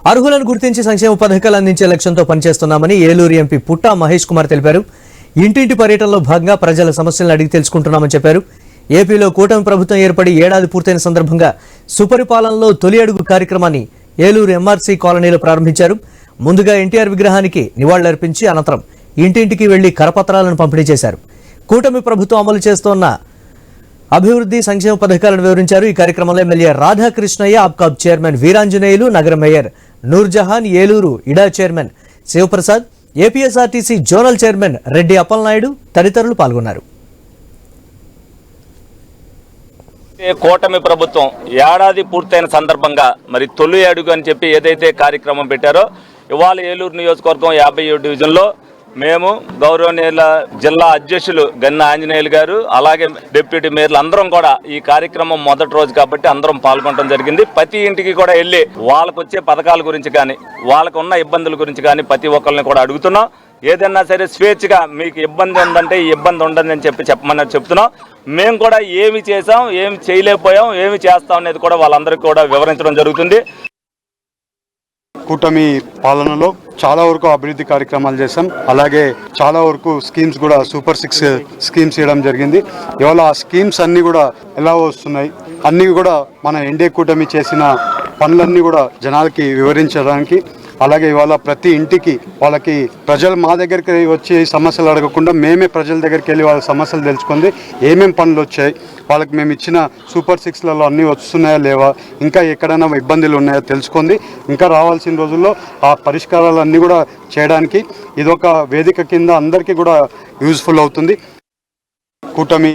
అర్హులను గుర్తించి సంక్షేమ పథకాలు అందించే లక్ష్యంతో పనిచేస్తున్నామని ఏలూరు ఎంపీ పుట్టా మహేష్ కుమార్ తెలిపారు. ఇంటింటి పర్యటనలో భాగంగా ప్రజల సమస్యలను అడిగి తెలుసుకుంటున్నామని చెప్పారు. ఏపీలో కూటమి ప్రభుత్వం ఏర్పడి ఏడాది పూర్తయిన సందర్భంగా సుపరిపాలనలో తొలి అడుగు కార్యక్రమాన్ని ఏలూరు ఎంఆర్సీ కాలనీలో ప్రారంభించారు. ముందుగా ఎన్టీఆర్ విగ్రహానికి నివాళులర్పించి అనంతరం ఇంటింటికి వెళ్లి కరపత్రాలను పంపిణీ చేశారు. కూటమి ప్రభుత్వం అమలు చేస్తోన్న అభివృద్ధి సంక్షేమ పథకాలను వివరించారు. ఈ కార్యక్రమంలో ఎమ్మెల్యే రాధాకృష్ణయ్య, ఆప్కాబ్ చైర్మన్ వీరాంజనేయులు, నగర మేయర్ నూర్జహాన్, ఏలూరు ఇడా chairman Sivaprasad, APSRTC zonal chairman Reddy Appalanaidu తదితరులు పాల్గొన్నారు. కూటమి ప్రభుత్వం ఏడాది పూర్తయిన సందర్భంగా మరి తొలి అడుగు అని చెప్పి ఏదైతే కార్యక్రమం పెట్టారో ఇవాళ ఏలూరు నియోజకవర్గం 57 డివిజన్లో మేము గౌరవనీయుల జిల్లా అధ్యక్షులు గన్న ఆంజనేయులు గారు అలాగే డిప్యూటీ మేయర్లు అందరం కూడా ఈ కార్యక్రమం మొదటి రోజు కాబట్టి అందరం పాల్గొనడం జరిగింది. ప్రతి ఇంటికి కూడా వెళ్ళి వాళ్ళకు వచ్చే పథకాల గురించి కానీ వాళ్ళకు ఉన్న ఇబ్బందుల గురించి కానీ ప్రతి ఒక్కరిని కూడా అడుగుతున్నాం. ఏదైనా సరే స్వేచ్ఛగా మీకు ఇబ్బంది ఉందంటే ఈ ఇబ్బంది ఉండదని చెప్పమని చెప్తున్నాం. మేము కూడా ఏమి చేసాం, ఏమి చేయలేకపోయాం, ఏమి చేస్తాం అనేది కూడా వాళ్ళందరికీ కూడా వివరించడం జరుగుతుంది. కూటమి పాలనలో చాలా వరకు అభివృద్ధి కార్యక్రమాలు చేశాం. అలాగే చాలా వరకు స్కీమ్స్ కూడా సూపర్ 6 స్కీమ్స్ ఇవ్వడం జరిగింది. ఇవాళ ఆ స్కీమ్స్ అన్నీ కూడా ఎలా వస్తున్నాయి అన్నీ కూడా మన ఎన్డీఏ కూటమి చేసిన పనులన్నీ కూడా జనాలకి వివరించడానికి, అలాగే ఇవాళ ప్రతి ఇంటికి వాళ్ళకి ప్రజలు మా దగ్గరికి వచ్చి సమస్యలు అడగకుండా మేమే ప్రజల దగ్గరికి వెళ్ళి వాళ్ళ సమస్యలు తెలుసుకుంది, ఏమేమి పనులు వచ్చాయి, వాళ్ళకి మేము ఇచ్చిన సూపర్ 6లలో అన్నీ వస్తున్నాయా లేవా, ఇంకా ఎక్కడైనా ఇబ్బందులు ఉన్నాయో తెలుసుకుంది, ఇంకా రావాల్సిన రోజుల్లో ఆ పరిష్కారాలన్నీ కూడా చేయడానికి ఇదొక వేదిక కింద అందరికీ కూడా యూజ్ఫుల్ అవుతుంది. కూటమి